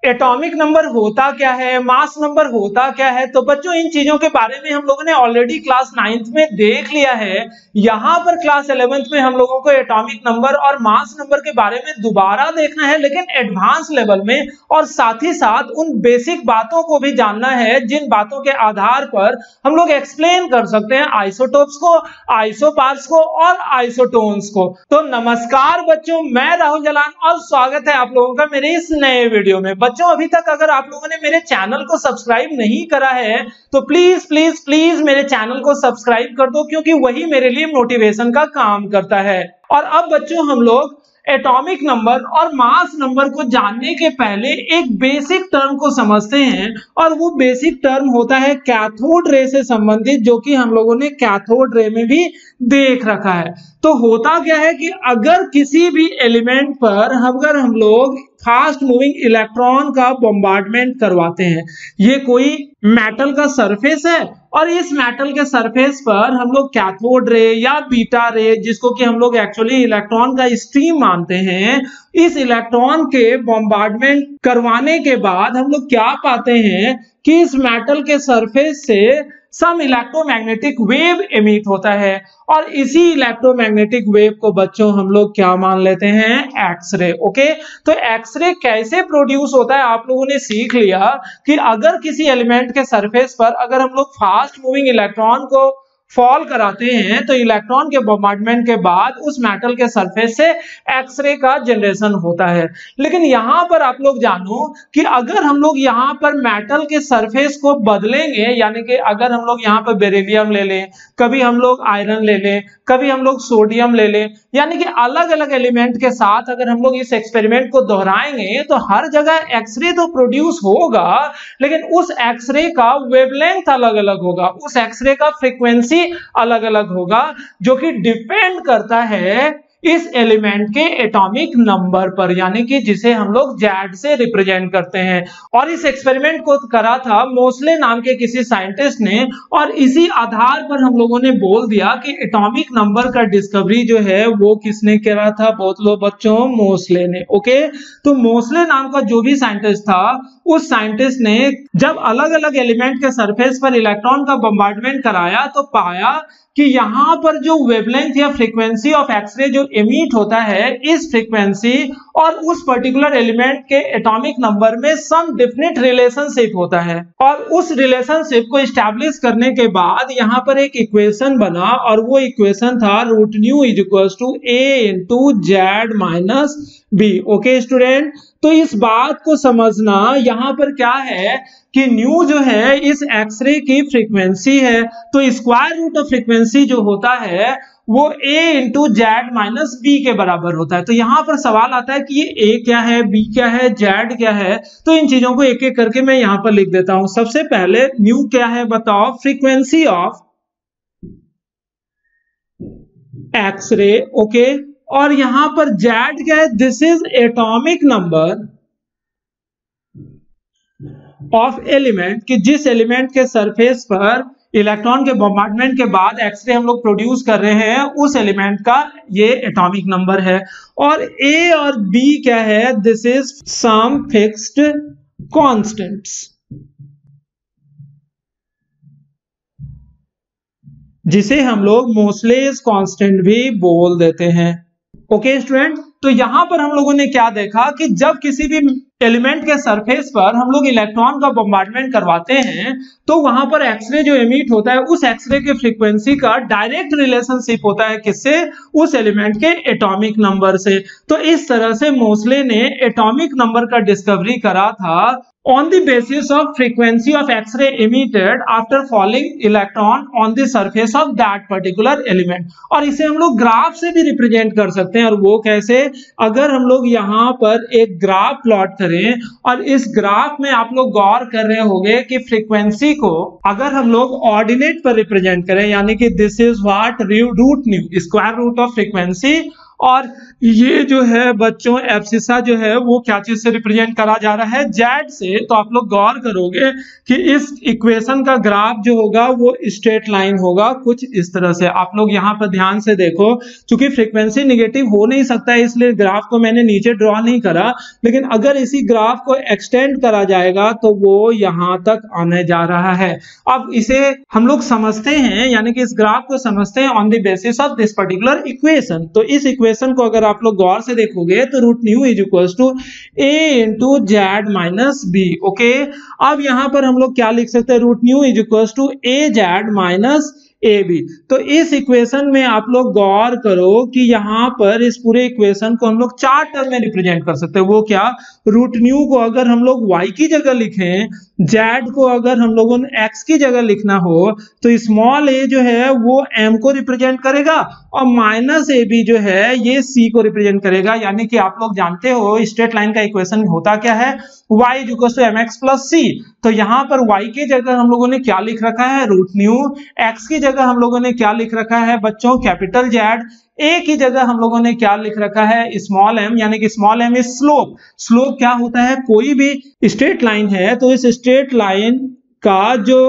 Atomic number होता क्या है, मास नंबर होता क्या है। तो बच्चों इन चीजों के बारे में हम लोगों ने ऑलरेडी क्लास 9th में देख लिया है। यहाँ पर क्लास 11th में हम लोगों को एटॉमिक नंबर और मास नंबर के बारे में दोबारा देखना है, लेकिन एडवांस लेवल में, और साथ ही साथ उन बेसिक बातों को भी जानना है जिन बातों के आधार पर हम लोग एक्सप्लेन कर सकते हैं आइसोटोप्स को, आइसोपार्स को और आइसोटोन्स को। तो नमस्कार बच्चों, मैं राहुल जलान और स्वागत है आप लोगों का मेरे इस नए वीडियो में। बच्चों अभी तक अगर आप लोगों ने मेरे चैनल को सब्सक्राइब नहीं करा है तो प्लीज प्लीज प्लीज मेरे चैनल को सब्सक्राइब कर दो, क्योंकि वही मेरे लिए मोटिवेशन का काम करता है। और अब बच्चों हम लोग एटॉमिक नंबर और मास नंबर को जानने के पहले एक बेसिक टर्म को समझते हैं, और वो बेसिक टर्म होता है कैथोड रे से संबंधित, जो कि हम लोगों ने कैथोड रे में भी देख रखा है। तो होता क्या है कि अगर किसी भी एलिमेंट पर अगर हम लोग फास्ट मूविंग इलेक्ट्रॉन का बॉम्बार्डमेंट करवाते हैं, ये कोई मेटल का सरफेस है और इस मेटल के सरफेस पर हम लोग कैथोड रे या बीटा रे, जिसको कि हम लोग एक्चुअली इलेक्ट्रॉन का स्ट्रीम मानते हैं, इस इलेक्ट्रॉन के बॉम्बार्डमेंट करवाने के बाद हम लोग क्या पाते हैं कि इस मेटल के सरफेस से सम इलेक्ट्रोमैग्नेटिक वेव एमिट होता है, और इसी इलेक्ट्रोमैग्नेटिक वेव को बच्चों हम लोग क्या मान लेते हैं, एक्सरे। ओके, तो एक्सरे कैसे प्रोड्यूस होता है आप लोगों ने सीख लिया कि अगर किसी एलिमेंट के सरफेस पर अगर हम लोग फास्ट मूविंग इलेक्ट्रॉन को फॉल कराते हैं तो इलेक्ट्रॉन के बॉम्बार्डमेंट के बाद उस मेटल के सरफेस से एक्सरे का जनरेशन होता है। लेकिन यहां पर आप लोग जानो कि अगर हम लोग यहां पर मेटल के सरफेस को बदलेंगे, यानी कि अगर हम लोग यहां पर बेरिलियम ले लें, कभी हम लोग आयरन ले लें, कभी हम लोग सोडियम ले लें, यानी कि अलग अलग एलिमेंट के साथ अगर हम लोग इस एक्सपेरिमेंट को दोहराएंगे तो हर जगह एक्सरे तो प्रोड्यूस होगा, लेकिन उस एक्सरे का वेवलेंथ अलग अलग होगा, उस एक्सरे का फ्रीक्वेंसी अलग अलग होगा, जो कि डिपेंड करता है इस एलिमेंट के एटॉमिक नंबर पर, यानी कि जिसे हम लोग जेड से रिप्रेजेंट करते हैं। और इस एक्सपेरिमेंट को करा था मोस्ले नाम के किसी साइंटिस्ट ने, और इसी आधार पर हम लोगों ने बोल दिया कि एटॉमिक नंबर का डिस्कवरी जो है वो किसने करा था, बोल लो बच्चों, मोस्ले ने। ओके, तो मोस्ले नाम का जो भी साइंटिस्ट था, उस साइंटिस्ट ने जब अलग अलग एलिमेंट के सरफेस पर इलेक्ट्रॉन का बॉम्बार्डमेंट कराया तो पाया कि यहां पर जो वेवलेंथ या फ्रीक्वेंसी ऑफ एक्सरे जो एमिट होता है, इस फ्रीक्वेंसी और उस पर्टिकुलर एलिमेंट के एटॉमिक नंबर में सम डेफिनेट रिलेशनशिप होता है। और उस रिलेशनशिप को एस्टैब्लिश करने के बाद यहां पर एक इक्वेशन बना, और वो इक्वेशन था root nu is equals to a into Z minus B. Okay student, तो इस बात को समझना, यहां पर क्या है कि न्यू जो है इस एक्सरे की फ्रीक्वेंसी है, तो स्क्वायर रूट ऑफ फ्रीक्वेंसी जो होता है वो a into Z minus B के बराबर होता है। तो यहां पर सवाल आता है कि ये a क्या है, b क्या है, z क्या है। तो इन चीजों को एक एक करके मैं यहां पर लिख देता हूं। सबसे पहले न्यू क्या है बताओ, फ्रीक्वेंसी ऑफ एक्सरे। ओके, और यहां पर z क्या है, this is atomic number of element, कि जिस एलिमेंट के सरफेस पर इलेक्ट्रॉन के बॉम्बार्डमेंट के बाद एक्सरे हम लोग प्रोड्यूस कर रहे हैं, उस एलिमेंट का ये एटॉमिक नंबर है। और a और b क्या है, this is some fixed constants, जिसे हम लोग मोस्लेस कांस्टेंट भी बोल देते हैं। ओके स्टूडेंट, तो यहां पर हम लोगों ने क्या देखा कि जब किसी भी एलिमेंट के सरफेस पर हम लोग इलेक्ट्रॉन का बॉम्बार्डमेंट करवाते हैं तो वहां पर एक्सरे जो एमिट होता है, उस एक्सरे के फ्रीक्वेंसी का डायरेक्ट रिलेशनशिप होता है किससे, उस एलिमेंट के एटॉमिक नंबर से। तो इस तरह से मोस्ले ने एटॉमिक नंबर का डिस्कवरी करा था on the basis of frequency of X-ray emitted after falling electron on the surface of that particular element। और इसे हम लोग ग्राफ से भी रिप्रेजेंट कर सकते हैं, और वो कैसे, अगर हम लोग यहाँ पर एक ग्राफ प्लॉट करें और इस ग्राफ में आप लोग गौर कर रहे होंगे कि फ्रीक्वेंसी को अगर हम लोग ऑर्डिनेट पर रिप्रेजेंट करें, यानी कि this is what, root nu, square root of frequency, और ये जो है बच्चों एब्सिसा जो है वो क्या चीज से रिप्रेजेंट करा जा रहा है, जेड से। तो आप लोग गौर करोगे कि इस इक्वेशन का ग्राफ जो होगा वो स्ट्रेट लाइन होगा कुछ इस तरह से। आप लोग यहाँ पर ध्यान से देखो, क्योंकि फ्रीक्वेंसी निगेटिव हो नहीं सकता है इसलिए ग्राफ को मैंने नीचे ड्रॉ नहीं करा, लेकिन अगर इसी ग्राफ को एक्सटेंड करा जाएगा तो वो यहाँ तक आने जा रहा है। अब इसे हम लोग समझते हैं, यानी कि इस ग्राफ को समझते हैं on the basis of this particular equation. तो इस इक्वेशन को अगर आप लोग गौर से देखोगे तो root nu is equals to a into Z minus B. Okay, अब यहां पर हम लोग क्या लिख सकते हैं, root nu is equals to a Z minus A B. तो इस इक्वेशन में आप लोग गौर करो कि यहां पर इस पूरे इक्वेशन को हम लोग 4 टर्म में रिप्रेजेंट कर सकते हैं। वो क्या, रूट न्यू को अगर हम लोग y की जगह लिखें, जेड को अगर हम लोगों ने x की जगह लिखना हो तो स्मॉल a जो है वो m को रिप्रेजेंट करेगा और माइनस ए बी जो है ये c को रिप्रेजेंट करेगा। यानी कि आप लोग जानते हो स्ट्रेट लाइन का इक्वेशन होता क्या है, y is equal to mx plus c। तो यहाँ पर y की जगह हम लोगों ने क्या लिख रखा है, रूट न्यू। x की जगह हम लोगों ने क्या लिख रखा है बच्चों, कैपिटल जेड। ए की जगह हम लोगों ने क्या लिख रखा है, स्मॉल एम, यानी कि small M is slope. Slope क्या होता है, कोई भी स्ट्रेट लाइन है तो इस स्ट्रेट लाइन का जो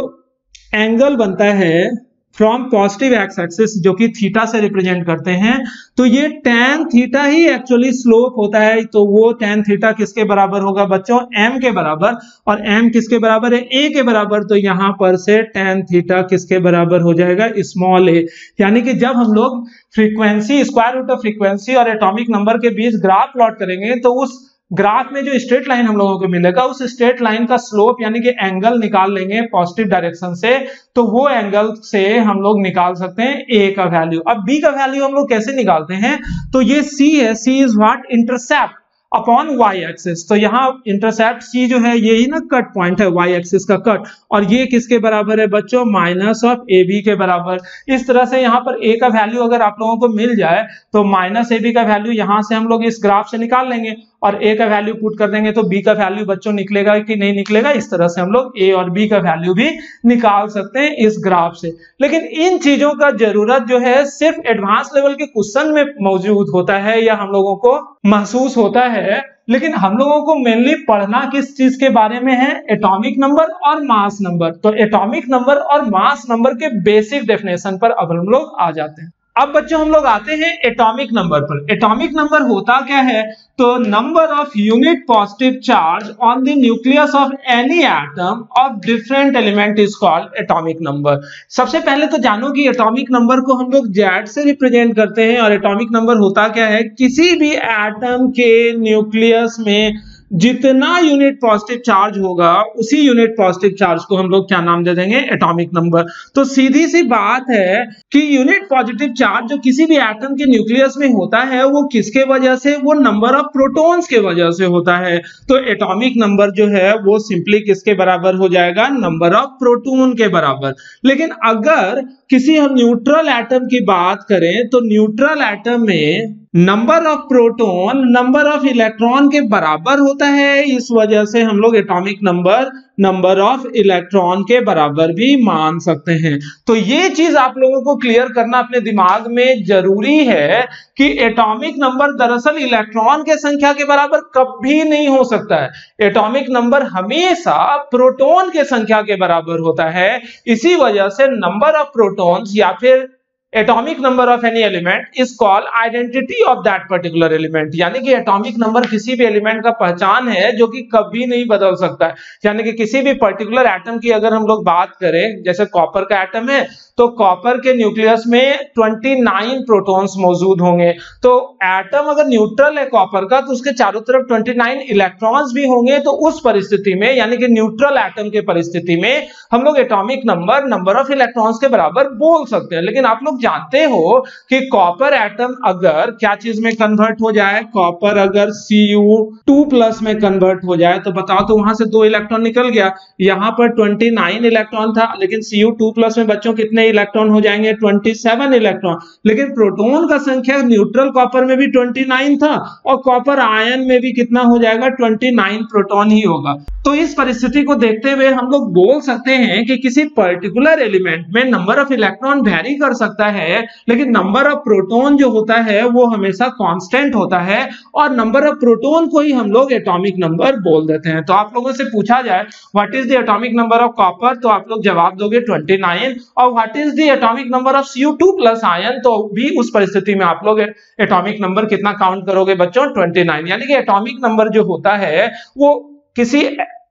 एंगल बनता है फ्रॉम पॉजिटिव एक्स एक्सिस जो कि थीटा से रिप्रेजेंट करते हैं, तो ये tan थीटा ही एक्चुअली स्लोप होता है। तो वो tan थीटा किसके बराबर होगा बच्चों, m के बराबर। और m किसके बराबर है, a के बराबर। तो यहां पर से tan थीटा किसके बराबर हो जाएगा, स्मॉल a। यानी कि जब हम लोग frequency, square root of frequency और एटॉमिक नंबर के बीच ग्राफ प्लॉट करेंगे तो उस ग्राफ में जो स्ट्रेट लाइन हम लोगों को मिलेगा उस स्ट्रेट लाइन का स्लोप यानी कि एंगल निकाल लेंगे पॉजिटिव डायरेक्शन से, तो वो एंगल से हम लोग निकाल सकते हैं a का वैल्यू। अब b का वैल्यू हम लोग कैसे निकालते हैं, तो ये c है, c is what, intercept upon y axis. तो यहाँ इंटरसेप्ट c जो है यही ना कट पॉइंट है y एक्सिस का कट, और ये किसके बराबर है बच्चों, माइनस ऑफ ए बी के बराबर। इस तरह से यहाँ पर a का वैल्यू अगर आप लोगों को मिल जाए तो माइनस ए बी का वैल्यू यहाँ से हम लोग इस ग्राफ से निकाल लेंगे और a का वैल्यू पुट कर देंगे तो b का वैल्यू बच्चों निकलेगा कि नहीं निकलेगा। इस तरह से हम लोग a और b का वैल्यू भी निकाल सकते हैं इस ग्राफ से। लेकिन इन चीजों का जरूरत जो है सिर्फ एडवांस लेवल के क्वेश्चन में मौजूद होता है या हम लोगों को महसूस होता है, लेकिन हम लोगों को मेनली पढ़ना किस चीज के बारे में है, एटॉमिक नंबर और मास नंबर। तो एटॉमिक नंबर और मास नंबर के बेसिक डेफिनेशन पर अब हम लोग आ जाते हैं। अब बच्चों हम लोग आते हैं एटॉमिक नंबर पर। एटॉमिक नंबर होता क्या है, तो number of unit positive charge on the nucleus of any atom of different element is called atomic number. सबसे पहले तो जानो कि एटॉमिक नंबर को हम लोग जेड से रिप्रेजेंट करते हैं, और एटॉमिक नंबर होता क्या है, किसी भी एटम के न्यूक्लियस में जितना यूनिट पॉजिटिव चार्ज होगा उसी यूनिट पॉजिटिव चार्ज को हम लोग क्या नाम दे देंगे, एटॉमिक नंबर। तो सीधी सी बात है कि यूनिट पॉजिटिव चार्ज जो किसी भी एटम के न्यूक्लियस में होता है वो किसके वजह से, वो नंबर ऑफ प्रोटॉन्स के वजह से होता है। तो एटॉमिक नंबर जो है वो सिंपली किसके बराबर हो जाएगा, नंबर ऑफ प्रोटॉन के बराबर। लेकिन अगर किसी हम न्यूट्रल एटम की बात करें तो न्यूट्रल एटम में number of proton number of electron के बराबर होता है, इस वजह से हम लोग atomic number number of electron के बराबर भी मान सकते हैं। तो ये चीज आप लोगों को क्लियर करना अपने दिमाग में जरूरी है कि एटॉमिक नंबर दरअसल इलेक्ट्रॉन के संख्या के बराबर कभी नहीं हो सकता है। एटॉमिक नंबर हमेशा प्रोटॉन के संख्या के बराबर होता है। इसी वजह से नंबर ऑफ प्रोटॉन्स या फिर atomic number of any element is called identity of that particular element. यानी कि एटॉमिक नंबर किसी भी एलिमेंट का पहचान है जो कि कभी नहीं बदल सकता है। यानी कि किसी भी पर्टिकुलर एटम की अगर हम लोग बात करें, जैसे कॉपर का एटम है तो कॉपर के न्यूक्लियस में 29 प्रोटॉन्स मौजूद होंगे। तो एटम अगर न्यूट्रल है कॉपर का तो उसके चारों तरफ 29 इलेक्ट्रॉन्स भी होंगे। तो उस परिस्थिति में यानी कि न्यूट्रल एटम के परिस्थिति में हम लोग atomic number number of electrons के बराबर बोल सकते हैं। लेकिन आप लोग जानते हो कि कॉपर एटम अगर क्या चीज में कन्वर्ट हो जाए, कॉपर अगर Cu2+ में कन्वर्ट हो जाए तो बताओ, तो वहां से 2 इलेक्ट्रॉन निकल गया। यहां पर 29 इलेक्ट्रॉन था, लेकिन Cu2+ में बच्चों कितने इलेक्ट्रॉन हो जाएंगे, 27 इलेक्ट्रॉन। लेकिन प्रोटॉन का संख्या न्यूट्रल कॉपर में भी 29 था और कॉपर आयन में भी कितना हो जाएगा, 29 प्रोटॉन ही होगा। तो इस परिस्थिति को देखते हुए हम लोग बोल सकते हैं कि किसी पर्टिकुलर एलिमेंट में नंबर ऑफ इलेक्ट्रॉन वेरी कर सकता है, लेकिन नंबर ऑफ प्रोटॉन जो होता है वो हमेशा कांस्टेंट होता है और नंबर ऑफ प्रोटॉन को ही हम लोग एटॉमिक नंबर बोल देते हैं। तो आप लोगों से पूछा जाए what is the atomic number of copper, तो आप लोग जवाब दोगे 29, और what is the atomic number of Cu2 plus ion, तो भी उस परिस्थिति में आप लोग एटॉमिक नंबर कितना काउंट करोगे बच्चों, 29। यानी कि एटॉमिक नंबर जो होता है वो किसी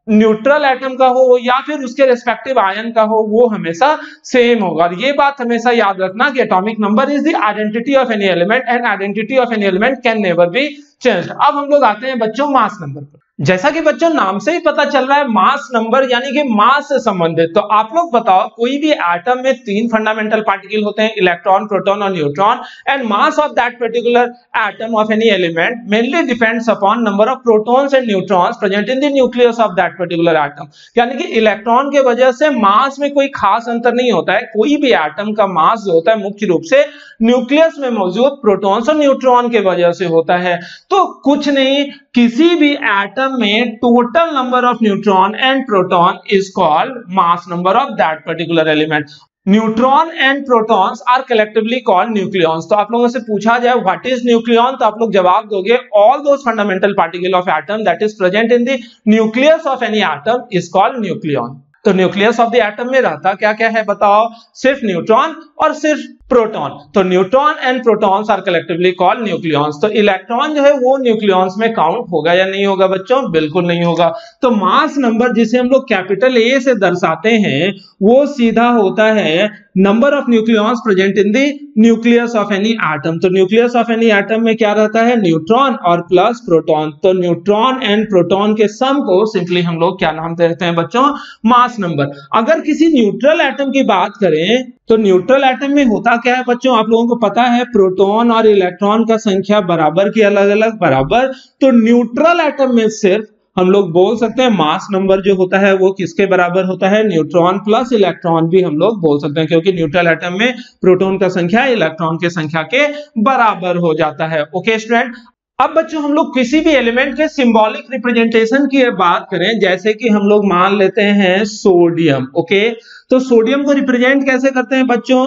न्यूट्रल एटम का हो या फिर उसके रेस्पेक्टिव आयन का हो, वो हमेशा सेम होगा। और ये बात हमेशा याद रखना कि atomic number is the identity of any element and identity of any element can never be changed. अब हम लोग आते हैं बच्चों मास नंबर पर। जैसा कि बच्चों नाम से ही पता चल रहा है मास नंबर यानी कि मास से संबंधित। तो आप लोग बताओ कोई भी एटम में 3 फंडामेंटल पार्टिकल होते हैं, इलेक्ट्रॉन, प्रोटॉन और neutron, and mass of that particular atom of any element mainly depends upon number of protons and neutrons present in the nucleus of that particular atom. यानी कि electron के वजह से मास में कोई खास अंतर नहीं होता है। कोई भी एटम का मास जो होता है मुख्य रूप से न्यूक्लियस में मौजूद प्रोटॉन्स और न्यूट्रॉन के वजह से होता है। तो कुछ नहीं, किसी भी एटम में total number of neutron and proton is called mass number of that particular element. Neutron and protons are collectively called nucleons. तो आप लोगों से पूछा जाए व्हाट इज न्यूक्लियॉन, तो आप लोग जवाब दोगे all those fundamental particle of atom that is present in the nucleus of any atom is called nucleon. तो न्यूक्लियस ऑफ द एटम में रहता क्या क्या है बताओ, सिर्फ न्यूट्रॉन और सिर्फ प्रोटॉन। तो neutron and protons are collectively called nucleons. तो इलेक्ट्रॉन जो है वो न्यूक्लियॉन्स में काउंट होगा या नहीं होगा बच्चों, बिल्कुल नहीं होगा। तो मास नंबर जिसे हम लोग कैपिटल ए से दर्शाते हैं वो सीधा होता है number of nucleons present in the nucleus of any atom. तो न्यूक्लियस ऑफ एनी एटम में क्या रहता है, न्यूट्रॉन और प्लस प्रोटॉन। तो न्यूट्रॉन एंड प्रोटॉन के सम को सिंपली हम लोग क्या नाम देते हैं बच्चों, मास नंबर। अगर किसी न्यूट्रल एटम की बात करें तो न्यूट्रल एटम में होता क्या है बच्चों, आप लोगों को पता है प्रोटॉन और इलेक्ट्रॉन का संख्या बराबर की अलग अलग बराबर। तो न्यूट्रल एटम में सिर्फ हम लोग बोल सकते हैं मास नंबर जो होता है वो किसके बराबर होता है, न्यूट्रॉन प्लस इलेक्ट्रॉन भी हम लोग बोल सकते हैं, क्योंकि न्यूट्रल एटम में प्रोटॉन का संख्या इलेक्ट्रॉन की संख्या के बराबर हो जाता है। ओके स्टूडेंट, अब बच्चों हम लोग किसी भी एलिमेंट के सिंबॉलिक रिप्रेजेंटेशन की बात करें, जैसे कि हम लोग मान लेते हैं सोडियम। ओके, तो सोडियम को रिप्रेजेंट कैसे करते हैं बच्चों,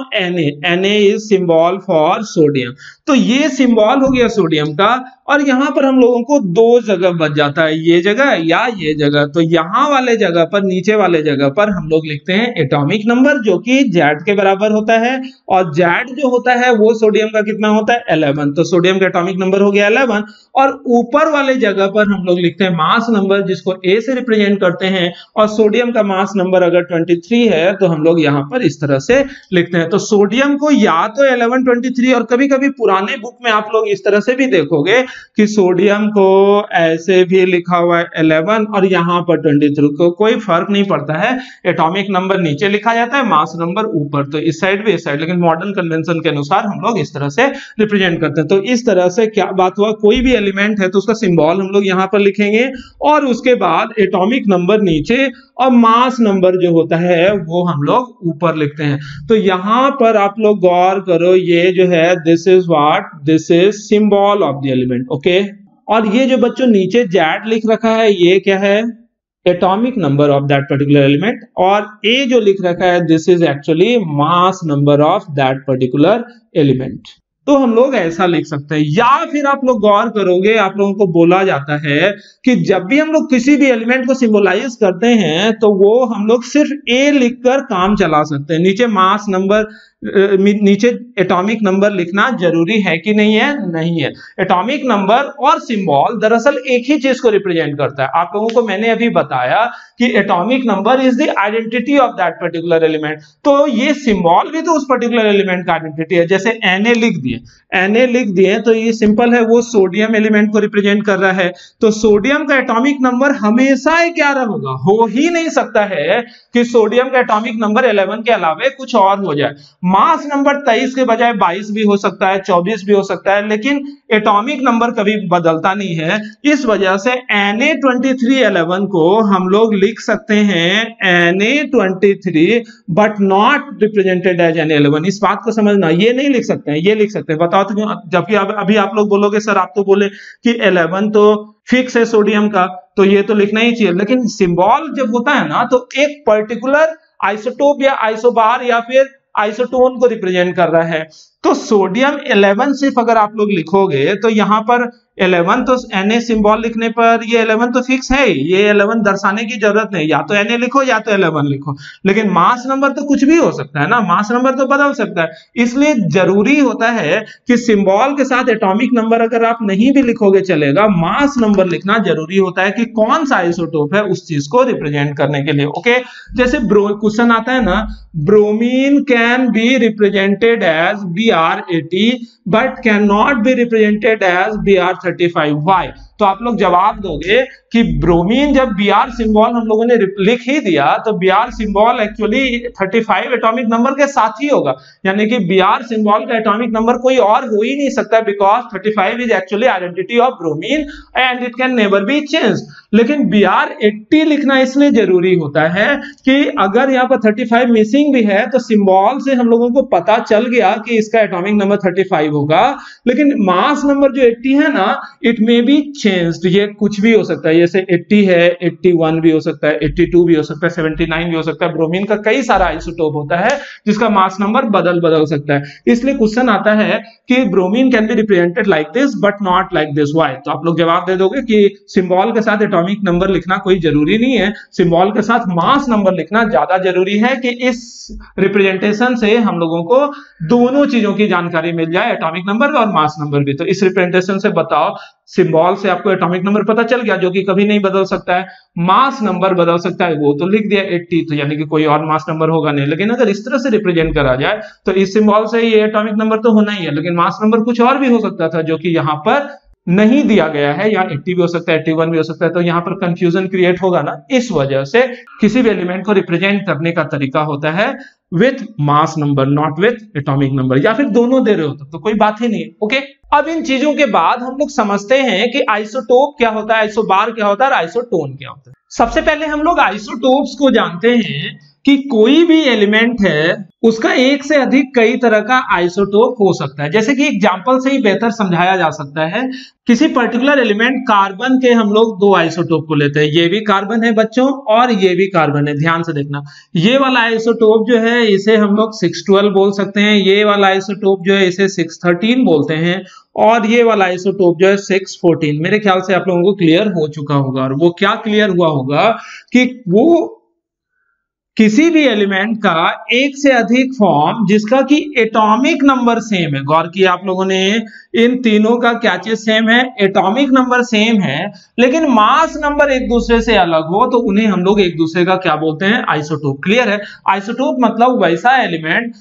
Na is symbol for sodium. तो ये सिंबल हो गया सोडियम का, और यहां पर हम लोगों को 2 जगह बच जाता है, ये जगह या ये जगह। तो यहां वाले जगह पर, नीचे वाले जगह पर हम लोग लिखते हैं एटॉमिक नंबर जो कि Z के बराबर होता है, और Z जो होता है वो सोडियम का कितना होता है, 11। तो सोडियम का एटॉमिक नंबर हो गया 11। और ऊपर वाले जगह पर हम लोग लिखते हैं मास नंबर जिसको A से रिप्रेजेंट करते हैं, और सोडियम का मास नंबर अगर 23 है तो हम लोग यहां पर इस तरह से लिखते हैं। तो सोडियम को या तो 11, 23, और कभी कभी पुराने बुक में आप लोग इस तरह से भी देखोगे कि सोडियम को ऐसे भी लिखा हुआ है 11 और यहां पर 23, को कोई फर्क नहीं पड़ता है। एटॉमिक नंबर नीचे लिखा जाता है, मास नंबर ऊपर, तो इस साइड भी इस साइड, लेकिन मॉडर्न कन्वेंशन के अनुसार हम लोग इस तरह से रिप्रेजेंट करते हैं। तो इस तरह से क्या बात हुआ, कोई भी एलिमेंट है तो उसका सिंबल हम लोग यहां पर लिखेंगे, और उसके बाद एटॉमिक नंबर नीचे और मास नंबर जो होता है वो हम लोग ऊपर लिखते हैं। तो यहां पर आप लोग गौर करो, ये जो है this is what, this is symbol of the element. Okay, और ये जो बच्चों नीचे Z लिख रखा है ये क्या है, atomic number of that particular element, और A जो लिख रखा है this is actually mass number of that particular element. तो हम लोग ऐसा लिख सकते हैं। या फिर आप लोग गौर करोगे, आप लोगों को बोला जाता है कि जब भी हम लोग किसी भी एलिमेंट को सिंबलाइज करते हैं तो वो हम लोग सिर्फ A लिखकर काम चला सकते हैं। नीचे मास नंबर, नीचे एटॉमिक नंबर लिखना जरूरी है कि नहीं है, नहीं है। एटॉमिक नंबर और सिंबल दरअसल एक ही चीज को रिप्रेजेंट करता है। आप लोगों को मैंने अभी बताया कि atomic number is the identity of that particular element, तो ये सिंबल भी तो उस पर्टिकुलर एलिमेंट का आइडेंटिटी है। जैसे Na लिख दिए तो ये सिंपल है, वो सोडियम एलिमेंट को रिप्रेजेंट कर रहा है। तो सोडियम का एटॉमिक नंबर हमेशा 11 होगा, हो ही नहीं सकता है कि सोडियम का एटॉमिक नंबर 11 के अलावा कुछ और हो जाए। मास नंबर 23 के बजाय 22 भी हो सकता है, 24 भी हो सकता है, लेकिन एटॉमिक नंबर कभी बदलता नहीं है। इस वजह से Na2311 को हम लोग लिख सकते हैं Na23 but not represented as Na11। इस बात को समझना, ये नहीं लिख सकते हैं, ये लिख सकते हैं। बताओ तो क्यों? जबकि अभी आप लोग बोलोगे सर आप तो बोले कि 11 तो फिक्स है सोडियम का, तो ये तो लिखना ही चाहिए। लेकिन सिंबल जब होता है ना तो एक पर्टिकुलर आइसोटोप या आइसोबार या फिर आइसोटोन को रिप्रेजेंट कर रहा है। तो सोडियम 11 सिर्फ अगर आप लोग लिखोगे तो यहाँ पर 11 तो Na सिंबल लिखने पर ये 11 तो फिक्स है, ये 11 दर्शाने की जरूरत नहीं, या तो Na लिखो या तो 11 लिखो। लेकिन मास नंबर तो कुछ भी हो सकता है ना, मास नंबर तो बदल सकता है, इसलिए जरूरी होता है कि सिंबल के साथ एटॉमिक नंबर अगर आप नहीं भी लिखोगे चलेगा, मास नंबर लिखना जरूरी होता है कि कौन सा आइसोटोप है उस चीज को रिप्रेजेंट करने के लिए। ओके, जैसे क्वेश्चन आता है ना, bromine can be represented as Br80 but can not be represented as Br35, why? तो आप लोग जवाब दोगे कि ब्रोमीन जब Br सिंबल हम लोगों ने लिख ही दिया तो Br symbol actually 35 atomic number के साथ ही होगा, यानी कि Br सिंबल का एटॉमिक नंबर कोई और हो ही नहीं सकता, because 35 is actually identity of bromine and it can never be change. लेकिन Br80 लिखना इसलिए जरूरी होता है कि अगर यहाँ पर 35 मिसिंग भी है तो सिंबल से हम लोगों को पता चल गया कि इसका एटॉमिक नंबर 35 होगा, लेकिन मास नंबर जो 80 है ना, इट मे बी चेंज्ड, ये कुछ भी हो सकता है, जैसे 80 है 81 भी हो सकता है, 82 भी हो सकता है, 79 भी हो सकता है। ब्रोमीन का कई सारा आइसोटोप होता है जिसका मास नंबर बदल सकता है, इसलिए क्वेश्चन आता है कि bromine can be represented like this but not like this, why? तो आप लोग जवाब दे दोगे कि सिंबल के साथ एटॉमिक नंबर लिखना कोई जरूरी नहीं है, सिंबल के साथ मास नंबर लिखना ज्यादा जरूरी है कि इस रिप्रेजेंटेशन से हम लोगों को दोनों चीजों की जानकारी मिल जाए, एटॉमिक नंबर और मास नंबर भी। तो इस रिप्रेजेंटेशन से बताओ, सिंबल से आपको एटॉमिक नंबर पता चल गया जो कि कभी नहीं बदल सकता है, मास नंबर बदल सकता है, वो तो लिख दिया 80, तो यानी कि कोई और मास नंबर होगा नहीं। लेकिन अगर इस तरह से रिप्रेजेंट करा जाए तो इस सिंबल से ये एटॉमिक नंबर तो होना ही है, लेकिन मास नंबर कुछ और भी हो सकता था जो कि यहाँ पर नहीं दिया गया है, या 80 भी हो सकता है, 81 भी हो सकता है, तो यहाँ पर कंफ्यूजन क्रिएट होगा ना। इस वजह से किसी भी एलिमेंट को रिप्रेजेंट करने का तरीका होता है with mass number, not with atomic number, या फिर दोनों दे रहे हो तो कोई बात ही नहीं है। ओके, अब इन चीजों के बाद हम लोग समझते हैं कि आइसोटोप क्या होता है, आइसोबार क्या होता है और आइसोटोन क्या होता है। सबसे पहले हम लोग आइसोटोप्स को जानते हैं कि कोई भी एलिमेंट है उसका एक से अधिक कई तरह का आइसोटोप हो सकता है। जैसे कि एग्जांपल से ही बेहतर समझाया जा सकता है, किसी पर्टिकुलर एलिमेंट कार्बन के हम लोग दो आइसोटोप को लेते हैं, ये भी कार्बन है बच्चों और ये भी कार्बन है, ध्यान से देखना। ये वाला आइसोटोप जो है इसे हम लोग 612 बोल सकते हैं, ये वाला आइसोटोप जो है इसे 613 बोलते हैं, और ये वाला आइसोटोप जो है 614। मेरे ख्याल से आप लोगों को क्लियर हो चुका होगा। और वो क्या क्लियर हुआ होगा कि वो किसी भी एलिमेंट का एक से अधिक फॉर्म जिसका कि एटॉमिक नंबर सेम है, गौर किया आप लोगों ने, इन तीनों का क्या चीज सेम है, एटॉमिक नंबर सेम है, लेकिन मास नंबर एक दूसरे से अलग हो तो उन्हें हम लोग एक दूसरे का क्या बोलते हैं, आइसोटोप। क्लियर है? आइसोटोप मतलब वैसा एलिमेंट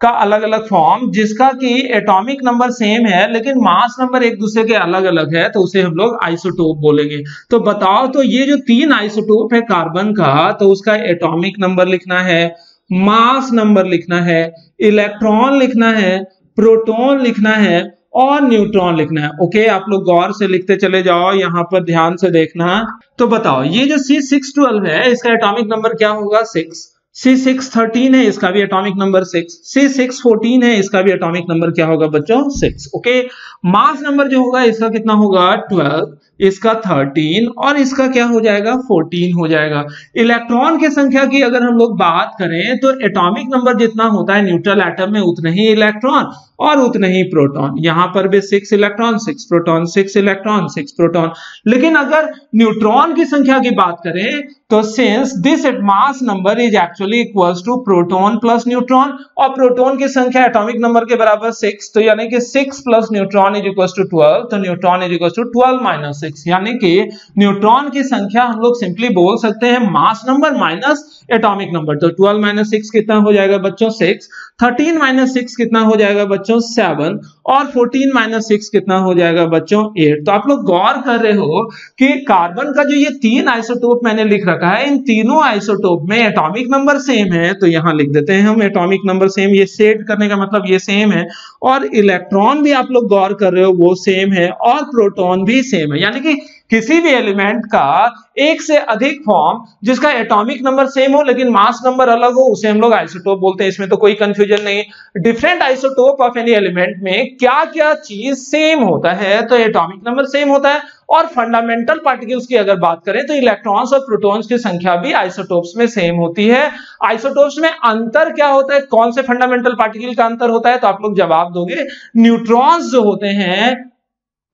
का अलग अलग फॉर्म जिसका कि एटॉमिक नंबर सेम है लेकिन मास नंबर एक दूसरे के अलग अलग है, तो उसे हम लोग आइसोटोप बोलेंगे। तो बताओ, तो ये जो तीन आइसोटोप है कार्बन का, तो उसका एटॉमिक नंबर लिखना है, मास नंबर लिखना है, इलेक्ट्रॉन लिखना है, प्रोटॉन लिखना है और न्यूट्रॉन लिखना है। ओके, आप लोग गौर से लिखते चले जाओ, यहां पर ध्यान से देखना। तो बताओ, ये जो C612 है इसका एटॉमिक नंबर क्या होगा, 6। C613 है, इसका भी एटॉमिक नंबर 6। C614 है, इसका भी एटॉमिक नंबर क्या होगा बच्चों, 6। ओके, मास नंबर जो होगा इसका कितना होगा, 12, इसका 13 और इसका क्या हो जाएगा, 14 हो जाएगा। इलेक्ट्रॉन की संख्या की अगर हम लोग बात करें तो एटॉमिक नंबर जितना होता है न्यूट्रल एटम में उतने ही इलेक्ट्रॉन और उतने ही प्रोटॉन। यहां पर भी 6 इलेक्ट्रॉन 6 प्रोटॉन, 6 इलेक्ट्रॉन 6 प्रोटॉन। लेकिन अगर न्यूट्रॉन की संख्या की बात करें तो since this mass number is actually equals to proton plus neutron, और प्रोटॉन की संख्या एटॉमिक नंबर के बराबर 6, तो यानी कि 6 plus neutron is equals to 12, तो neutron is equals to 12 minus 6, यानी कि न्यूट्रॉन की संख्या हम लोग सिंपली बोल सकते हैं mass number minus atomic number. तो 12 माइनस 6 कितना हो जाएगा बच्चों, 6। 13 माइनस 6 कितना हो जाएगा बच्चों, 7। और 14 माइनस 6 कितना हो जाएगा बच्चों, 8। तो आप लोग गौर कर रहे हो कि कार्बन का जो ये तीन आइसोटोप मैंने लिख रखा है, इन तीनों आइसोटोप में एटॉमिक नंबर सेम है, तो यहां लिख देते हैं हम एटॉमिक नंबर सेम। ये सेट करने का मतलब ये सेम है, और इलेक्ट्रॉन भी आप लोग गौर कर रहे हो वो सेम है, और प्रोटॉन भी सेम है, यानी कि किसी भी एलिमेंट का एक से अधिक फॉर्म जिसका एटॉमिक नंबर सेम हो लेकिन मास नंबर अलग हो उसे हम लोग आइसोटोप बोलते हैं। इसमें तो कोई कंफ्यूजन नहीं। Different isotope of any element में क्या क्या चीज सेम होता है, तो एटॉमिक नंबर सेम होता है और फंडामेंटल पार्टिकल्स की अगर बात करें तो इलेक्ट्रॉन्स और प्रोटॉन्स की संख्या भी आइसोटोप्स में सेम होती है। आइसोटोप्स में अंतर क्या होता है, कौन से फंडामेंटल पार्टिकल का अंतर होता है, तो आप लोग जवाब दोगे न्यूट्रॉन्स जो होते हैं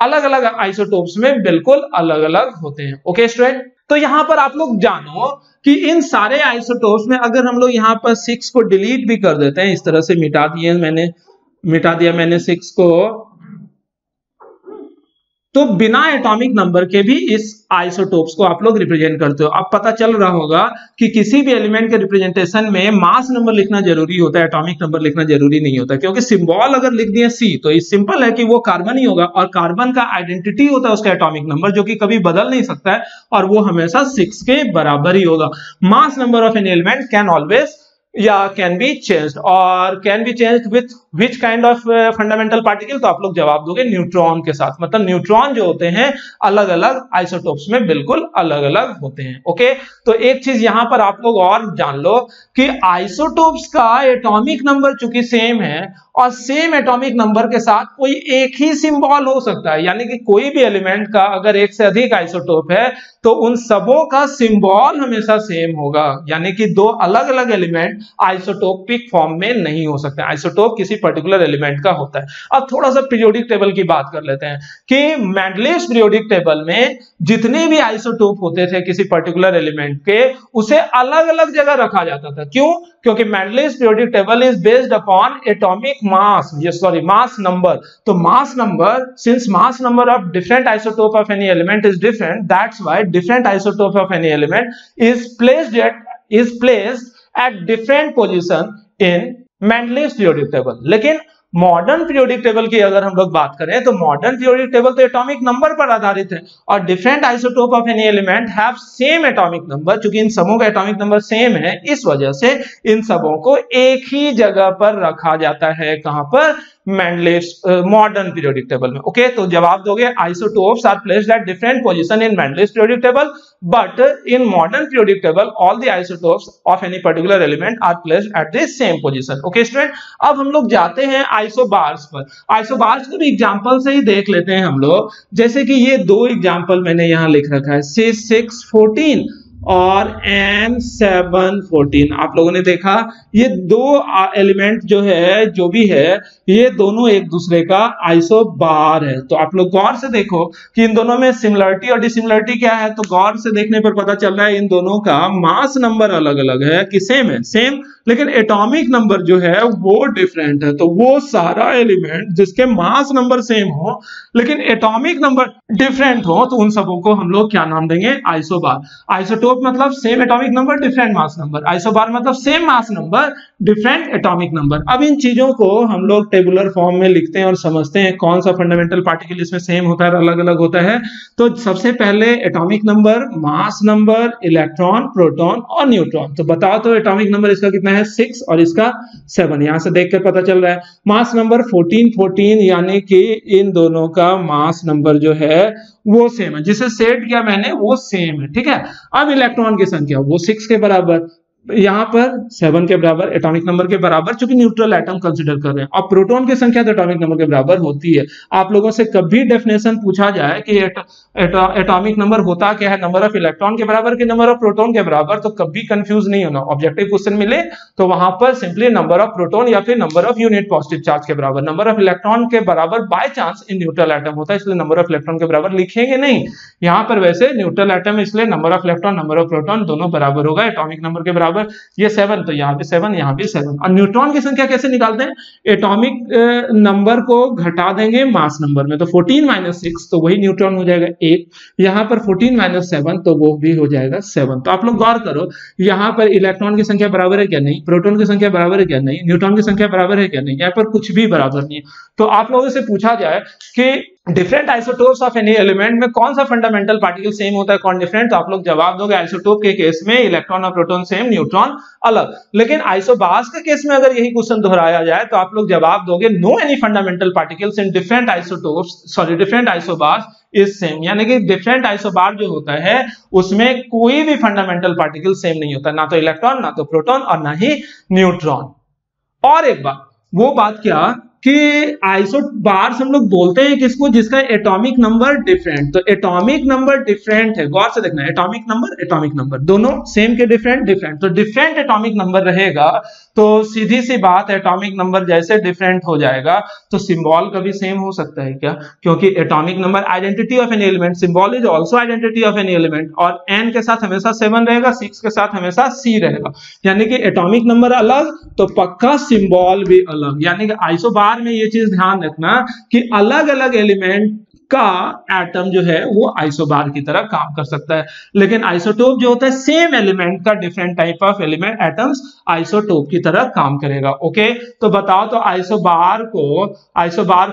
अलग अलग आइसोटोप्स में बिल्कुल अलग अलग होते हैं। ओके स्टूडेंट, तो यहां पर आप लोग जानो कि इन सारे आइसोटोप्स में अगर हम लोग यहां पर 6 को डिलीट भी कर देते हैं, इस तरह से मिटा दिया मैंने 6 को, तो बिना एटॉमिक नंबर के भी इस आइसोटोप्स को आप लोग रिप्रेजेंट करते हो। अब पता चल रहा होगा कि किसी भी एलिमेंट के रिप्रेजेंटेशन में मास नंबर लिखना जरूरी होता है, एटॉमिक नंबर लिखना जरूरी नहीं होता, क्योंकि सिंबल अगर लिख दिए C तो ये सिंपल है कि वो कार्बन ही होगा और कार्बन का आइडेंटिटी होता है उसका एटॉमिक नंबर, जो कि कभी बदल नहीं सकता है और वो हमेशा 6 के बराबर ही होगा। मास number of an element can always या कैन बी चेंज्ड, और can be changed with which kind of fundamental particle, तो आप लोग जवाब दोगे न्यूट्रॉन के साथ। मतलब न्यूट्रॉन जो होते हैं अलग अलग आइसोटोप्स में बिल्कुल अलग अलग होते हैं। ओके, तो एक चीज यहां पर आप लोग और जान लो कि आइसोटोप्स का एटॉमिक नंबर चूंकि सेम है और सेम एटॉमिक नंबर के साथ कोई एक ही सिंबल हो सकता है, यानी कि कोई भी एलिमेंट का अगर एक से अधिक आइसोटोप है तो उन सबों का सिंबल हमेशा सेम होगा, यानी कि दो अलग अलग एलिमेंट आइसोटोपिक फॉर्म में नहीं हो सकते। आइसोटोप किसी पर्टिकुलर एलिमेंट का होता है। अब थोड़ा सा पीरियोडिक टेबल की बात कर लेते हैं कि मेंडलीव्स पीरियोडिक टेबल में जितने भी आइसोटोप होते थे किसी पर्टिकुलर एलिमेंट के, उसे अलग अलग जगह रखा जाता था। क्यों? क्योंकि Mendeleev's periodic table is based upon atomic mass number. तो mass number, since mass number of different isotope of any element is different, that's why different isotope of any element is placed at different position in Mendeleev's periodic table। लेकिन modern periodic table की अगर हम लोग बात करें तो modern periodic table तो atomic number पर आधारित है और different isotope of any element have same atomic number. चूंकि इन सबों का एटॉमिक नंबर सेम है, इस वजह से इन सबों को एक ही जगह पर रखा जाता है। कहां पर? मेंडलीव्स मॉडर्न पीरियोडिक टेबल में। ओके, तो जवाब दोगे isotopes are placed at different position in Mendeleev's periodic table, but in modern periodic table all the isotopes of any particular element are placed at the same position. Okay student, अब हम लोग जाते हैं isobars पर। Isobars को भी example से ही देख लेते हैं हम लोग। जैसे कि ये दो एग्जांपल मैंने यहां लिख रखा है, C614 और M714। आप लोगों ने देखा ये दो एलिमेंट जो भी है ये दोनों एक दूसरे का आइसोबार है। तो आप लोग गौर से देखो कि इन दोनों में सिमिलरिटी और डिसिमिलरिटी क्या है। तो गौर से देखने पर पता चल रहा है इन दोनों का मास नंबर अलग अलग है कि सेम है, सेम, लेकिन एटॉमिक नंबर जो है वो डिफरेंट है। तो वो सारा एलिमेंट जिसके मास नंबर सेम हो लेकिन एटॉमिक नंबर डिफरेंट हो, तो उन सबों को हम लोग क्या नाम देंगे? आइसोबार। आइसोटोप मतलब same atomic number different mass number, isobar मतलब same mass number different atomic number. अब इन चीजों को हम लोग टेबुलर फॉर्म में लिखते हैं और समझते हैं कौन सा फंडामेंटल पार्टिकल इसमें सेम होता है, अलग अलग होता है। तो सबसे पहले atomic number, mass number, electron, proton और न्यूट्रॉन। तो बताओ तो एटॉमिक नंबर इसका कितना है? 6 और इसका 7। यहां से देखकर पता चल रहा है। मास नंबर 14, यानी कि इन दोनों का मास नंबर जो है वो सेम है, जिसे सेट किया मैंने वो सेम है। ठीक है, अब इलेक्ट्रॉन की संख्या वो 6 के बराबर, यहां पर 7 के बराबर, एटॉमिक नंबर के बराबर, चूंकि न्यूट्रल एटम कंसीडर कर रहे हैं। और प्रोटॉन की संख्या तो एटॉमिक नंबर के बराबर होती है। आप लोगों से कभी डेफिनेशन पूछा जाए कि एटॉमिक नंबर होता क्या है, नंबर ऑफ इलेक्ट्रॉन के बराबर कि नंबर ऑफ प्रोटॉन के बराबर, तो कभी कंफ्यूज नहीं होना। ऑब्जेक्टिव क्वेश्चन मिले तो वहां पर सिंपली नंबर ऑफ प्रोटॉन या फिर number of unit positive charge के बराबर, नंबर ऑफ इलेक्ट्रॉन के बराबर by chance in neutral atom होता है, इसलिए नंबर ऑफ इलेक्ट्रॉन के बराबर लिखेंगे नहीं। यहाँ पर वैसे न्यूट्रल एटम, इसलिए number of electron, number of proton दोनों बराबर होगा एटॉमिक नंबर के बराबर। ये 7, तो यहाँ पे 7, यहाँ पे 7। और न्यूट्रॉन की संख्या कैसे निकालते हैं? एटॉमिक नंबर को घटा देंगे मास नंबर में, तो 14 - 6 तो वही न्यूट्रॉन हो जाएगा 1। यहाँ पर 14 - 7 तो वो भी हो जाएगा 7। तो आप लोग गौर करो, यहाँ पर इलेक्ट्रॉन की संख्या बराबर है क्या? नहीं। प्रोटॉन की संख्या बराबर है क्या? नहीं। न्यूट्रॉन की संख्या बराबर है क्या? नहीं। यहाँ पर कुछ भी बराबर नहीं है। तो आप लोगों से पूछा जाए कि different isotopes of any element में कौन सा फंडामेंटल पार्टिकल सेम होता है, कौन डिफरेंट? तो आप लोग जवाब दोगे आइसोटोप के केस में इलेक्ट्रॉन और प्रोटॉन सेम, न्यूट्रॉन अलग। लेकिन आइसोबार्स के केस में अगर यही क्वेश्चन दोहराया जाए तो आप लोग जवाब दोगे no any fundamental particles in different isotopes, sorry different isobars is same, यानी कि डिफरेंट आइसोबार जो होता है उसमें कोई भी फंडामेंटल पार्टिकल सेम नहीं होता, ना तो इलेक्ट्रॉन, ना तो प्रोटॉन और ना ही न्यूट्रॉन। और एक बात, वो बात क्या कि आइसोबार्स हम लोग बोलते हैं किसको, जिसका एटॉमिक नंबर डिफरेंट। तो एटॉमिक नंबर डिफरेंट है, गौर से देखना, एटॉमिक नंबर दोनों सेम के डिफरेंट डिफरेंट, तो डिफरेंट एटॉमिक नंबर रहेगा तो सीधी सी बात एटॉमिक नंबर जैसे डिफरेंट हो जाएगा तो सिंबल कभी सेम हो सकता है क्या? क्योंकि atomic number identity of any element, symbol is also identity of any element, और n के साथ हमेशा 7 रहेगा, 6 के साथ हमेशा c रहेगा, यानी कि एटॉमिक नंबर अलग तो पक्का सिंबल भी अलग। यानी कि आइसोबार में ये चीज ध्यान रखना कि अलग अलग एलिमेंट का एटम जो है वो आइसोबार की तरह काम कर सकता है, लेकिन आइसोटोप जो होता है सेम एलिमेंट का different type of element atoms isotope की तरह काम करेगा। ओके, तो बताओ तो आइसोबार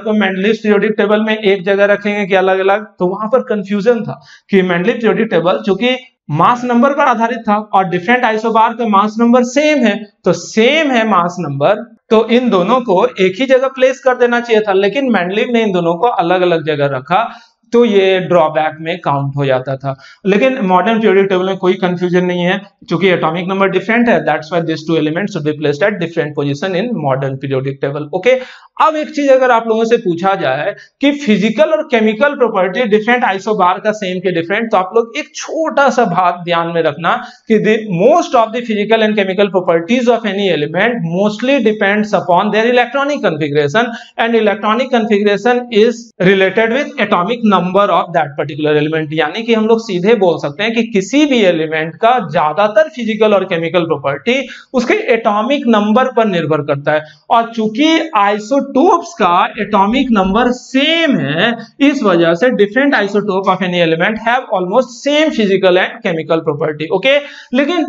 को मेंडलीव पीरियोडिक टेबल में एक जगह रखेंगे कि अलग अलग? तो वहां पर कंफ्यूजन था कि मेंडलीव पीरियोडिक टेबल चूंकि मास नंबर पर आधारित था और डिफरेंट आइसोबार का मास नंबर सेम है, तो सेम है मास नंबर तो इन दोनों को एक ही जगह प्लेस कर देना चाहिए था, लेकिन मेंडलीव ने इन दोनों को अलग अलग जगह रखा तो ये ड्रॉबैक में काउंट हो जाता था। लेकिन मॉडर्न पीरियोडिक टेबल में कोई कंफ्यूजन नहीं है, क्योंकि एटॉमिक नंबर डिफरेंट है, that's why this two elements should be placed at different position in modern periodic table. Okay, अब एक चीज अगर आप लोगों से पूछा जाए कि फिजिकल और केमिकल प्रॉपर्टी डिफरेंट आइसोबार का सेम के डिफरेंट, तो आप लोग एक छोटा सा बात ध्यान में रखना कि most of the physical and chemical properties of any element mostly depends upon their electronic configuration, and electronic configuration is related with atomic number of that particular element. यानी कि हम लोग सीधे बोल सकते हैं कि किसी भी एलिमेंट का ज्यादातर फिजिकल और केमिकल प्रॉपर्टी उसके एटॉमिक नंबर पर निर्भर करता है, और चूंकि आइसोटोप्स का एटॉमिक नंबर सेम है, इस वजह से different isotope of any element have almost same physical and chemical property. Okay, लेकिन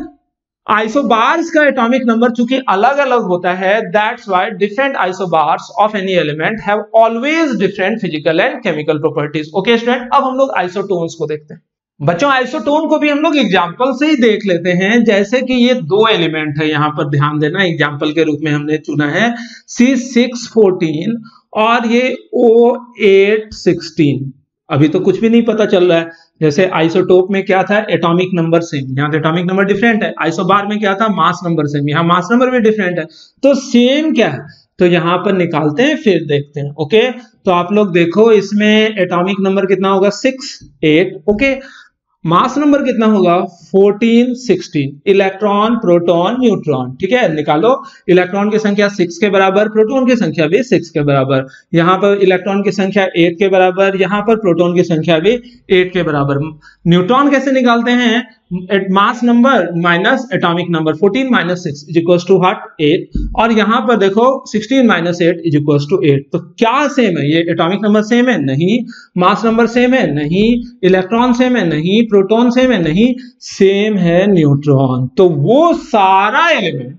आइसोबार्स का एटॉमिक नंबर चूंकि अलग अलग होता है, that's why different isobars of any element have always different physical and chemical properties. Okay student, अब हम लोग आइसोटोन्स को देखते हैं। बच्चों आइसोटोन को भी हम लोग एग्जाम्पल से ही देख लेते हैं, जैसे कि ये दो एलिमेंट है, यहां पर ध्यान देना, एग्जाम्पल के रूप में हमने चुना है C614 और ये O816। अभी तो कुछ भी नहीं पता चल रहा है, जैसे आइसोटोप में क्या था, एटॉमिक नंबर सेम, यहाँ एटॉमिक नंबर डिफरेंट है, आइसोबार में क्या था, मास नंबर सेम, यहाँ मास नंबर भी डिफरेंट है, तो सेम क्या है, तो यहां पर निकालते हैं फिर देखते हैं। ओके, तो आप लोग देखो इसमें एटॉमिक नंबर कितना होगा, 6, 8। ओके, मास नंबर कितना होगा, 14, 16, इलेक्ट्रॉन, प्रोटॉन, न्यूट्रॉन। ठीक है, निकालो, इलेक्ट्रॉन की संख्या 6 के बराबर, प्रोटॉन की संख्या भी 6 के बराबर, यहां पर इलेक्ट्रॉन की संख्या 8 के बराबर, यहां पर प्रोटॉन की संख्या भी 8 के बराबर। न्यूट्रॉन कैसे निकालते हैं, mass number minus atomic number, 14 minus 6 is equals to what, 8, और यहां पर देखो 16 माइनस 8 इज इक्वल्स टू 8। तो क्या सेम है, ये एटॉमिक नंबर सेम है, नहीं, मास नंबर सेम है, नहीं, इलेक्ट्रॉन सेम है, नहीं, प्रोटॉन सेम है, नहीं, सेम है न्यूट्रॉन। तो वो सारा एलिमेंट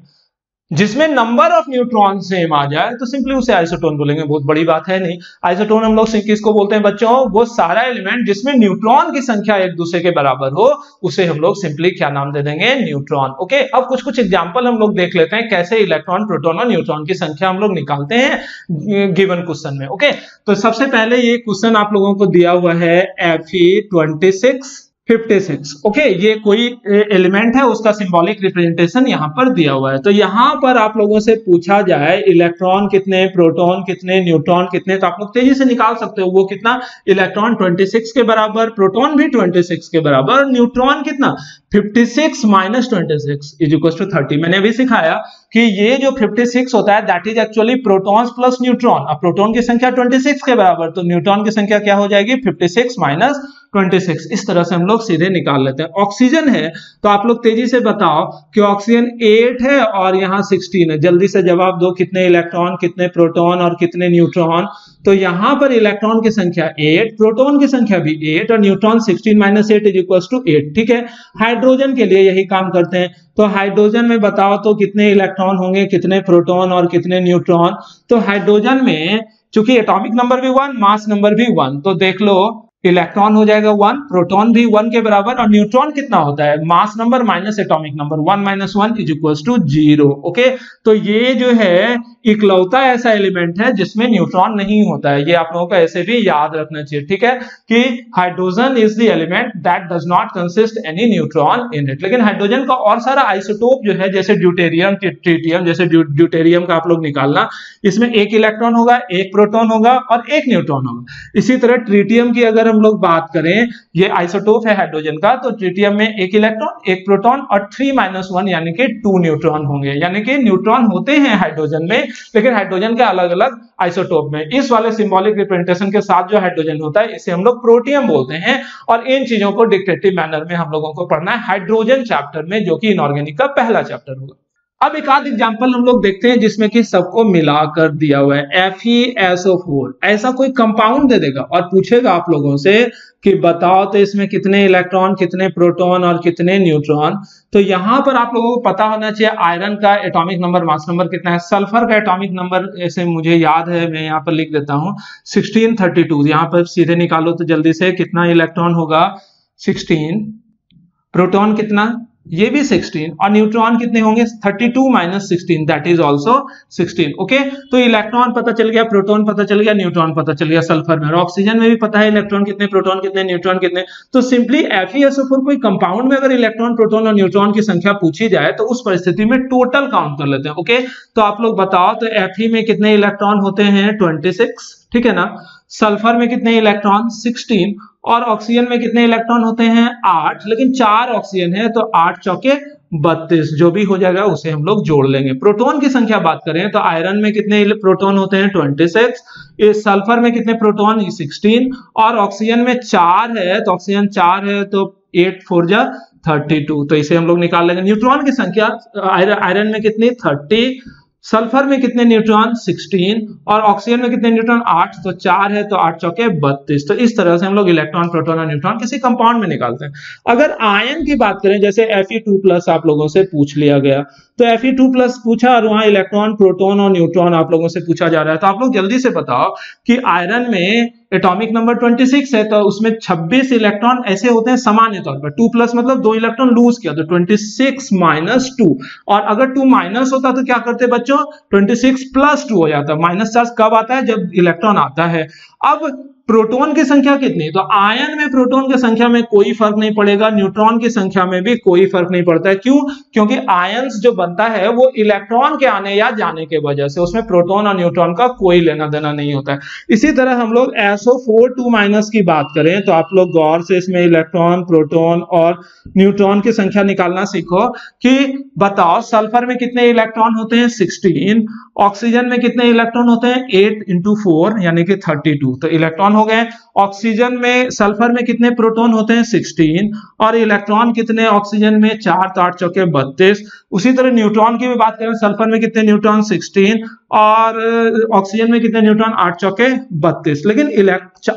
जिसमें नंबर ऑफ न्यूट्रॉन सेम आ जाए तो सिंपली उसे आइसोटोन बोलेंगे, बहुत बड़ी बात है नहीं। आइसोटोन हम लोग किसको बोलते हैं बच्चों, वो सारा एलिमेंट जिसमें न्यूट्रॉन की संख्या एक दूसरे के बराबर हो, उसे हम लोग सिंपली क्या नाम दे देंगे, न्यूट्रॉन। ओके, अब कुछ एग्जांपल हम लोग देख लेते हैं कैसे इलेक्ट्रॉन, प्रोटॉन और न्यूट्रॉन की संख्या हम लोग निकालते हैं गिवन क्वेश्चन में। ओके, तो सबसे पहले ये क्वेश्चन आप लोगों को दिया हुआ है Fe26 56। ओके, ये कोई एलिमेंट है, उसका सिंबॉलिक रिप्रेजेंटेशन यहां पर दिया हुआ है। तो यहां पर आप लोगों से पूछा जाए इलेक्ट्रॉन कितने, प्रोटॉन कितने, न्यूट्रॉन कितने, तो आप लोग तेजी से निकाल सकते हो। वो कितना, इलेक्ट्रॉन 26 के बराबर, प्रोटॉन भी 26 के बराबर, न्यूट्रॉन कितना, 56 माइनस 26 इज इक्वल टू 30। मैंने अभी सिखाया कि ये जो 56 होता है that is actually protons plus neutron. अब प्रोटॉन की संख्या 26 के बराबर, तो न्यूट्रॉन की संख्या क्या हो जाएगी, 56 माइनस 26। इस तरह से हम लोग सीधे निकाल लेते हैं। ऑक्सीजन है तो आप लोग तेजी से बताओ कि ऑक्सीजन 8 है और यहाँ 16 है। जल्दी से जवाब दो, कितने इलेक्ट्रॉन, कितने प्रोटॉन और कितने न्यूट्रॉन। तो यहाँ पर इलेक्ट्रॉन की संख्या 8, प्रोटॉन की संख्या भी 8 और न्यूट्रॉन 16 - 8 = 8। ठीक है, हाइड्रोजन के लिए यही काम करते हैं। तो हाइड्रोजन में बताओ तो कितने इलेक्ट्रॉन होंगे, कितने प्रोटॉन और कितने न्यूट्रॉन। तो हाइड्रोजन में चूंकि एटॉमिक नंबर भी 1, मास नंबर भी 1, तो देख लो इलेक्ट्रॉन हो जाएगा 1, प्रोटॉन भी 1 के बराबर, और न्यूट्रॉन कितना होता है, मास number minus atomic number, 1 - 1 = 0। Okay, तो ये जो है इकलौता ऐसा एलिमेंट है जिसमें न्यूट्रॉन नहीं होता है। ये आप लोगों को ऐसे भी याद रखना चाहिए। ठीक है, कि hydrogen is the element that does not consist any neutron in it. लेकिन हाइड्रोजन का और सारा आइसोटोप जो है, जैसे ड्यूटेरियम, ट्रिटियम, जैसे ड्यूटेरियम का आप लोग निकालना, इसमें एक इलेक्ट्रॉन होगा, एक प्रोटॉन होगा और एक न्यूट्रॉन होगा। इसी तरह ट्रिटियम की अगर हम लोग बात करें, ये आइसोटोप है हाइड्रोजन का, तो ट्रिटियम में एक इलेक्ट्रॉन, एक प्रोटॉन और 3 - 1 यानी कि 2 न्यूट्रॉन होंगे। यानी कि न्यूट्रॉन होते हैं हाइड्रोजन में, लेकिन हाइड्रोजन के अलग अलग आइसोटोप में। इस वाले सिंबॉलिक रिप्रेजेंटेशन के साथ जो हाइड्रोजन होता है, इसे हम लोग प्रोटियम बोलते हैं। और इन चीजों को डिक्टेटिव मैनर में हम लोगों को पढ़ना है हाइड्रोजन चैप्टर में, जो कि इनऑर्गेनिक का पहला चैप्टर होगा। अब एक आध एग्जांपल हम लोग देखते हैं जिसमें कि सबको मिलाकर दिया हुआ है। FeSO4 ऐसा कोई कंपाउंड दे देगा और पूछेगा आप लोगों से कि बताओ तो इसमें कितने इलेक्ट्रॉन, कितने प्रोटॉन और कितने न्यूट्रॉन। तो यहां पर आप लोगों को पता होना चाहिए आयरन का एटॉमिक नंबर, मास नंबर कितना है। सल्फर का एटॉमिक नंबर ऐसे मुझे याद है, मैं यहाँ पर लिख देता हूं 1632। यहां पर सीधे निकालो तो जल्दी से, कितना इलेक्ट्रॉन होगा 16, प्रोटॉन कितना, ये भी 16, और न्यूट्रॉन कितने होंगे 32 - 16 दैट इज आल्सो 16। ओके, तो इलेक्ट्रॉन पता चल गया, प्रोटॉन पता चल गया, न्यूट्रॉन पता चल गया सल्फर में। और ऑक्सीजन में भी पता है इलेक्ट्रॉन कितने, प्रोटॉन कितने, न्यूट्रॉन कितने। तो सिंपली FeSO4 कोई कंपाउंड में अगर इलेक्ट्रॉन, प्रोटॉन और न्यूट्रॉन की संख्या पूछी जाए तो उस परिस्थिति में टोटल काउंट कर लेते हैं। ओके, तो आप लोग बताओ तो Fe में कितने इलेक्ट्रॉन होते हैं 26, ठीक है ना। सल्फर में कितने इलेक्ट्रॉन 16, और ऑक्सीजन में कितने इलेक्ट्रॉन होते हैं 8, लेकिन 4 ऑक्सीजन है तो 8 चौके 32, जो भी हो जाएगा उसे हम लोग जोड़ लेंगे। प्रोटॉन की संख्या बात करें तो आयरन में कितने प्रोटॉन होते हैं 26, इस सल्फर में कितने प्रोटॉन 16, और ऑक्सीजन में 4 है तो ऑक्सीजन 4 है तो 8 × 4 = 32, तो इसे हम लोग निकाल लेंगे। न्यूट्रॉन की संख्या आयरन में कितनी 30, सल्फर में कितने न्यूट्रॉन 16, और ऑक्सीजन में कितने न्यूट्रॉन 8, तो 4 है तो 8 चौके 32। तो इस तरह से हम लोग इलेक्ट्रॉन, प्रोटॉन और न्यूट्रॉन किसी कंपाउंड में निकालते हैं। अगर आयन की बात करें, जैसे Fe2+ आप लोगों से पूछ लिया गया, तो Fe2+ पूछा और वहां इलेक्ट्रॉन, प्रोटॉन और न्यूट्रॉन आप लोगों से पूछा जा रहा है, तो आप लोग जल्दी से बताओ कि आयरन में एटॉमिक नंबर 26 है तो उसमें 26 इलेक्ट्रॉन ऐसे होते हैं सामान्य तौर पर। 2+ मतलब 2 इलेक्ट्रॉन लूज किया तो 26 - 2, और अगर 2 माइनस होता तो क्या करते बच्चों 26 + 2 हो जाता। माइनस चार्ज कब आता है, जब इलेक्ट्रॉन आता है। अब प्रोटॉन की संख्या कितनी, तो आयन में प्रोटॉन की संख्या में कोई फर्क नहीं पड़ेगा, न्यूट्रॉन की संख्या में भी कोई फर्क नहीं पड़ता है। क्यों, क्योंकि आयंस जो बनता है वो इलेक्ट्रॉन के आने या जाने के वजह से, उसमें प्रोटॉन और न्यूट्रॉन का कोई लेना देना नहीं होता है। इसी तरह हम लोग SO4 2- की बात करें तो आप लोग गौर से इसमें इलेक्ट्रॉन, प्रोटॉन और न्यूट्रॉन की संख्या निकालना सीखो कि बताओ सल्फर में कितने इलेक्ट्रॉन होते हैं 16, ऑक्सीजन में कितने इलेक्ट्रॉन होते हैं 8 × 4 यानी कि 32, तो इलेक्ट्रॉन हो गए। ऑक्सीजन में, सल्फर में कितने प्रोटॉन होते हैं 16, और इलेक्ट्रॉन कितने ऑक्सीजन में 4, तो 8 चौके 32। उसी तरह न्यूट्रॉन की भी बात करें, सल्फर में कितने न्यूट्रॉन 16, और ऑक्सीजन में कितने न्यूट्रॉन 8 चौके 32। लेकिन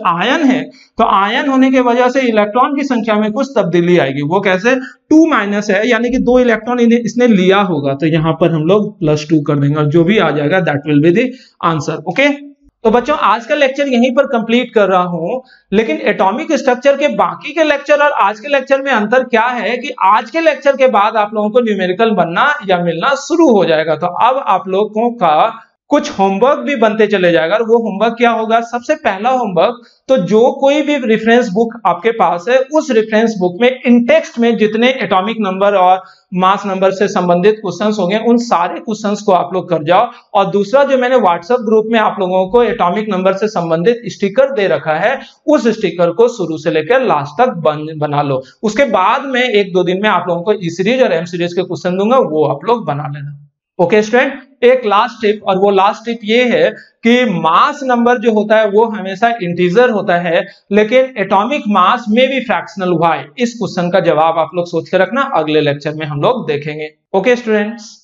आयन है तो आयन होने की वजह से इलेक्ट्रॉन की संख्या में कुछ तब्दीली आएगी। वो कैसे, 2- है यानी कि 2 इलेक्ट्रॉन इसने लिया होगा, तो यहां पर हम लोग +2 कर देंगे और जो भी आ जाएगा that will be the answer. Okay, तो बच्चों आज का लेक्चर यहीं पर कंप्लीट कर रहा हूं, लेकिन एटॉमिक स्ट्रक्चर के बाकी के लेक्चर और आज के लेक्चर में अंतर क्या है कि आज के लेक्चर के बाद आप लोगों को न्यूमेरिकल बनना या मिलना शुरू हो जाएगा। तो अब आप लोगों का कुछ होमवर्क भी बनते चले जाएगा, और वो होमवर्क क्या होगा, सबसे पहला होमवर्क, तो जो कोई भी रेफरेंस बुक आपके पास है उस रेफरेंस बुक में इन टेक्स्ट में जितने एटॉमिक नंबर और मास नंबर से संबंधित क्वेश्चंस होंगे उन सारे क्वेश्चंस को आप लोग कर जाओ। और दूसरा, जो मैंने व्हाट्सएप ग्रुप में आप लोगों को एटॉमिक नंबर से संबंधित स्टिकर दे रखा है, उस स्टिकर को शुरू से लेकर लास्ट तक बना लो। उसके बाद में 1-2 दिन में आप लोगों को ई सीरीज और एम सीरीज के क्वेश्चन दूंगा, वो आप लोग बना लेना। ओके स्टूडेंट, एक लास्ट टिप, और वो लास्ट टिप ये है कि मास नंबर जो होता है वो हमेशा इंटीजर होता है, लेकिन एटॉमिक मास में भी फ्रैक्शनल हुआ है। इस क्वेश्चन का जवाब आप लोग सोच के रखना, अगले लेक्चर में हम लोग देखेंगे। Okay students.